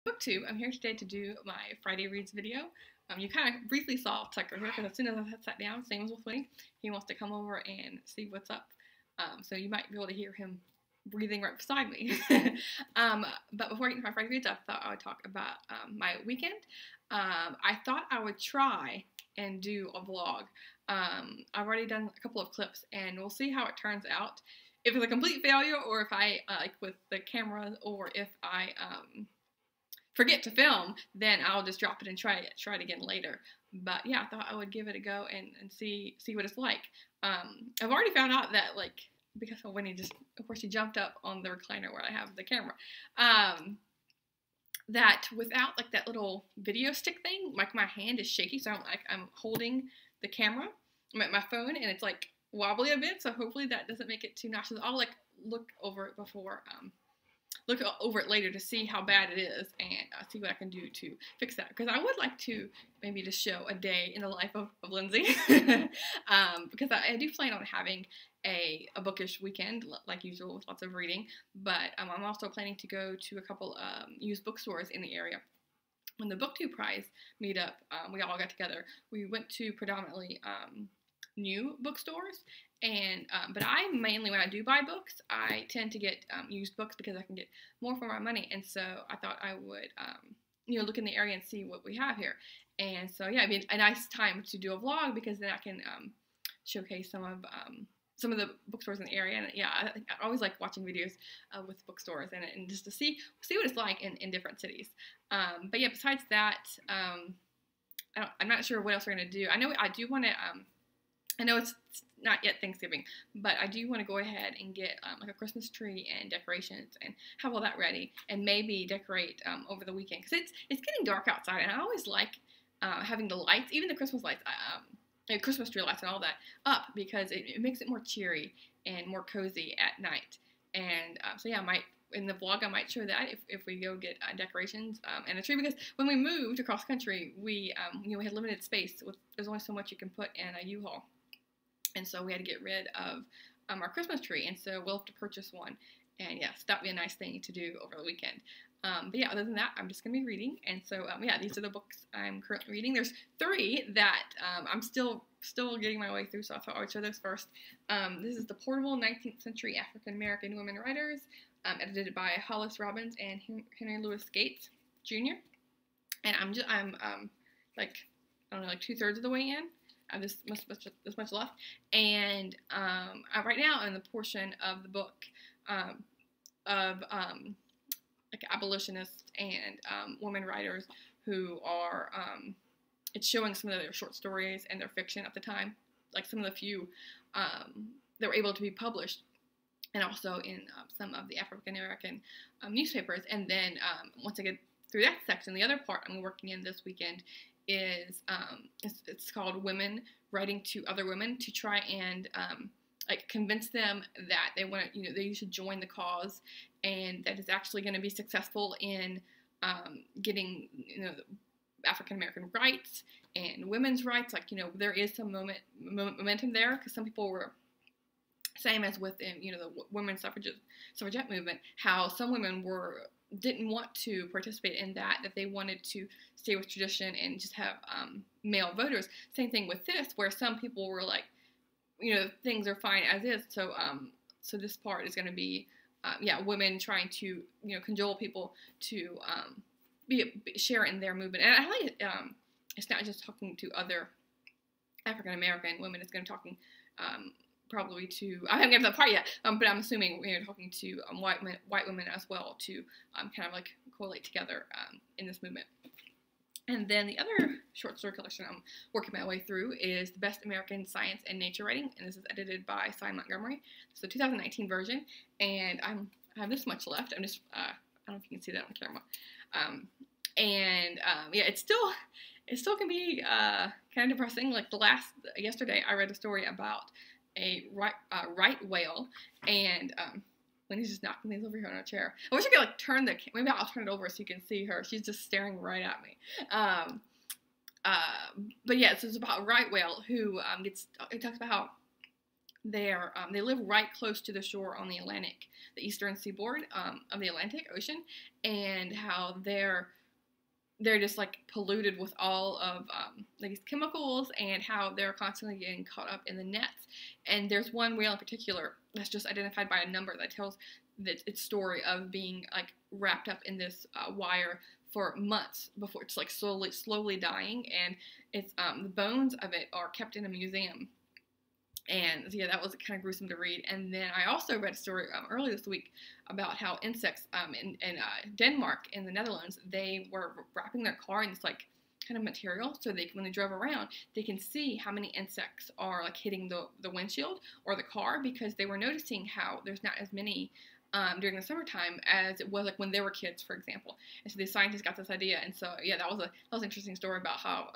booktube. I'm here today to do my Friday Reads video. You kind of briefly saw Tucker here because as soon as I sat down, same as with Winnie, he wants to come over and see what's up. So you might be able to hear him breathing right beside me. But before I get into my Friday Reads, I thought I would talk about my weekend. I thought I would try and do a vlog. I've already done a couple of clips, and we'll see how it turns out. If it's a complete failure, or if I like with the camera, or if I forget to film, then I'll just drop it and try it again later. But yeah, I thought I would give it a go and see what it's like. I've already found out that, like, because when he just, of course, he jumped up on the recliner where I have the camera, that without like that little video stick thing, like my hand is shaky, so I'm holding the camera, my phone, and it's like wobbly a bit. So hopefully that doesn't make it too nauseous. I'll like look over it before. Look over it later to see how bad it is and see what I can do to fix that. Because I would like to maybe just show a day in the life of Lindsay. Because I do plan on having a bookish weekend, like usual, with lots of reading. But I'm also planning to go to a couple used bookstores in the area. When the BookTube Prize meetup, we all got together. We went to predominantly new bookstores, and but I mainly, when I do buy books, I tend to get used books because I can get more for my money. And so I thought I would look in the area and see what we have here. And so yeah, it'd be a nice time to do a vlog, because then I can showcase some of the bookstores in the area. And yeah, I always like watching videos with bookstores and just to see what it's like in different cities. But yeah, besides that, I'm not sure what else we're gonna do. I know I do want to. I know it's not yet Thanksgiving, but I do want to go ahead and get like a Christmas tree and decorations and have all that ready, and maybe decorate over the weekend, because it's getting dark outside, and I always like having the lights, even the Christmas lights, Christmas tree lights and all that up, because it makes it more cheery and more cozy at night. And so yeah, in the vlog I might show that if we go get decorations and a tree, because when we moved across country, we we had limited space. There's only so much you can put in a U-Haul. And so we had to get rid of our Christmas tree, and so we'll have to purchase one. And yes, that'd be a nice thing to do over the weekend. But yeah, other than that, I'm just going to be reading. And so yeah, these are the books I'm currently reading. There's 3 that I'm still getting my way through, so I thought I would show those first. This is The Portable 19th Century African American Women Writers, edited by Hollis Robbins and Henry Louis Gates, Jr. And I'm like, I don't know, like 2/3 of the way in. This much left, and right now in the portion of the book of like abolitionists and women writers who are it's showing some of their short stories and their fiction at the time, like some of the few that were able to be published, and also in some of the African American newspapers. And then once I get through that section, the other part I'm working in this weekend is it's called Women Writing to Other Women, to try and like convince them that they want to, they should join the cause, and that it's actually going to be successful in getting African American rights and women's rights. Like, there is some momentum there, because some people were, same as with the women's suffragette movement, how some women didn't want to participate in that they wanted to stay with tradition and just have male voters. Same thing with this, where some people were like, things are fine as is. So so this part is going to be women trying to cajole people to share in their movement. And I like it's not just talking to other African American women. It's going to be talking probably to, I haven't gotten to that part yet, but I'm assuming we're talking to white women as well, to kind of like correlate together in this movement. And then the other short story collection I'm working my way through is The Best American Science and Nature Writing, and this is edited by Cy Montgomery. It's the 2019 version, and I have this much left. I'm just, I don't know if you can see that on camera. Yeah, it still can be kind of depressing. Like yesterday I read a story about a right whale, and Wendy's just knocking these over here on her chair. I wish I could like maybe I'll turn it over so you can see her. She's just staring right at me. But yeah, so it's about a right whale who it talks about how they live right close to the shore on the eastern seaboard of the Atlantic Ocean, and how their they're just like polluted with all of these chemicals, and how they're constantly getting caught up in the nets. And there's one whale in particular that's just identified by a number that tells its story of being like wrapped up in this wire for months before it's like slowly dying, and it's the bones of it are kept in a museum. And yeah, that was kind of gruesome to read. And then I also read a story earlier this week about how insects in Denmark, in the Netherlands, they were wrapping their car in this like kind of material, so when they drove around, they can see how many insects are like hitting the windshield or the car, because they were noticing how there's not as many during the summertime as it was like when they were kids, for example. And so the scientists got this idea, and so yeah, that was an interesting story about how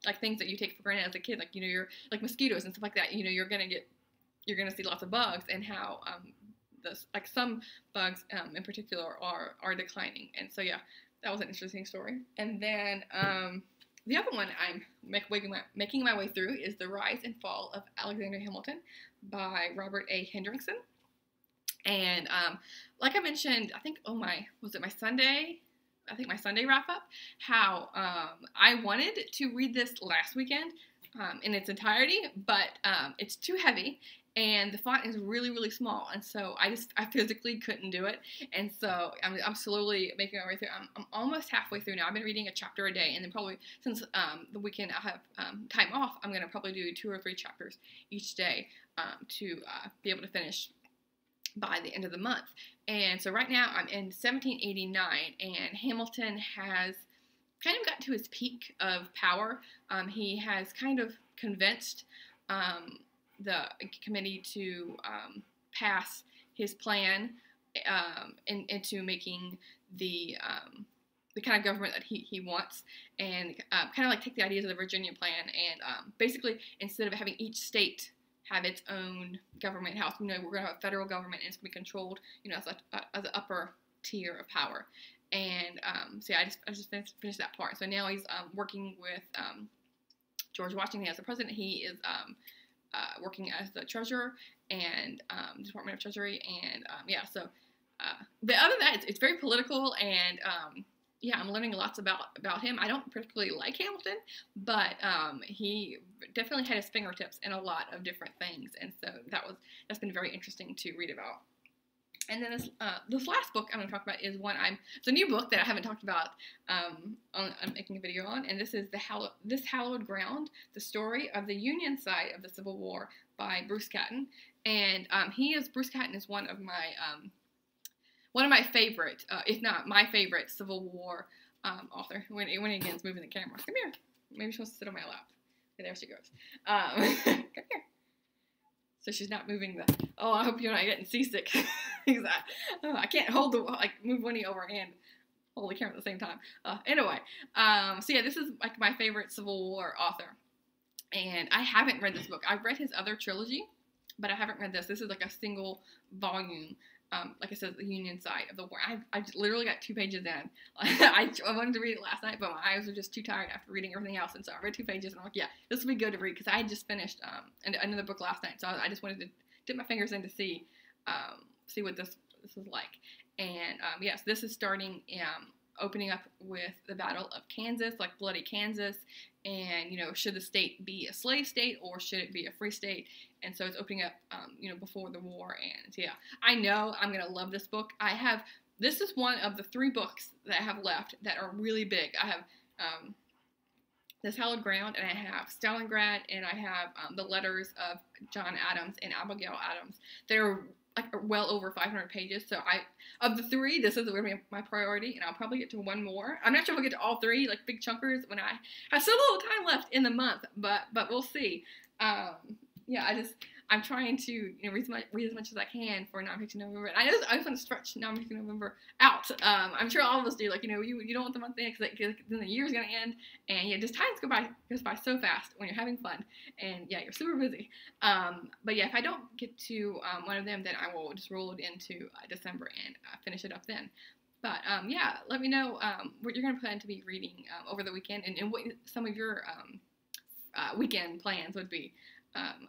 like things that you take for granted as a kid, like you're like mosquitoes and stuff like that. You're gonna see lots of bugs, and how like some bugs in particular are declining. And so yeah, that was an interesting story. And then the other one I'm making my way through is The Rise and Fall of Alexander Hamilton by Robert A. Hendrickson. And like I mentioned, I think my Sunday wrap up, how I wanted to read this last weekend in its entirety, but it's too heavy, and the font is really, really small, and so I physically couldn't do it. And so I'm slowly making my way through. I'm almost halfway through now. I've been reading a chapter a day, and then probably since the weekend I have time off, I'm going to probably do 2 or 3 chapters each day to be able to finish by the end of the month. And so right now I'm in 1789, and Hamilton has kind of gotten to his peak of power. He has kind of convinced the committee to pass his plan into making the kind of government that he wants, and kind of like take the ideas of the Virginia plan, and basically instead of having each state have its own government house, we're going to have a federal government, and it's going to be controlled, as an upper tier of power. And so yeah, I just finished that part. So now he's working with George Washington as the president. He is working as the treasurer and Department of Treasury, and yeah. So but other than that, it's very political, and yeah, I'm learning lots about him. I don't particularly like Hamilton, but he definitely had his fingertips in a lot of different things, and so that's been very interesting to read about. And then this last book I'm going to talk about is it's a new book that I haven't talked about I'm making a video on, and this is This Hallowed Ground: The Story of the Union Side of the Civil War by Bruce Catton. And Bruce Catton is one of my favorite, if not my favorite, Civil War author. When again's moving the camera. Come here. Maybe she wants to sit on my lap. Okay, there she goes. Come here. So she's not moving I hope you're not getting seasick. I can't move Winnie over and hold the camera at the same time. Anyway, so yeah, this is like my favorite Civil War author. And I haven't read this book. I've read his other trilogy, but I haven't read this. This is like a single volume. Like I said, the Union side of the war. I literally got 2 pages in. I wanted to read it last night, but my eyes were just too tired after reading everything else, and so I read 2 pages, and I'm like, yeah, this will be good to read, because I had just finished another book last night, so I just wanted to dip my fingers in to see what this is like. And yes, this is starting opening up with the Battle of Kansas, like bloody Kansas, and should the state be a slave state or should it be a free state? And so it's opening up before the war. And so yeah, I know I'm gonna love this book. This is one of the 3 books that I have left that are really big. I have This Hallowed Ground, and I have Stalingrad, and I have the letters of John Adams and Abigail Adams. They're like well over 500 pages. So of the 3, this is going to be my priority, and I'll probably get to 1 more. I'm not sure if I'll get to all 3, like big chunkers, when I have so little time left in the month, but we'll see. Yeah, I'm trying to read as much as I can for Nonfiction November. And I just want to stretch Nonfiction November out. I'm sure all of us do. Like you don't want the month to end, because then the year's gonna end, and yeah, just time goes by so fast when you're having fun, and yeah, you're super busy. But yeah, if I don't get to one of them, then I will just roll it into December and finish it up then. But yeah, let me know what you're gonna plan to be reading over the weekend, and what some of your weekend plans would be.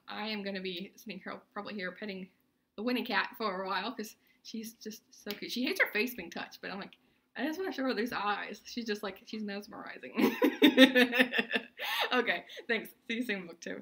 I am going to be sitting probably here petting the Winnie cat for a while, because she's just so cute. She hates her face being touched, but I'm like, I just want to show her these eyes. She's just like, she's mesmerizing. Okay, thanks. See you soon, book 2.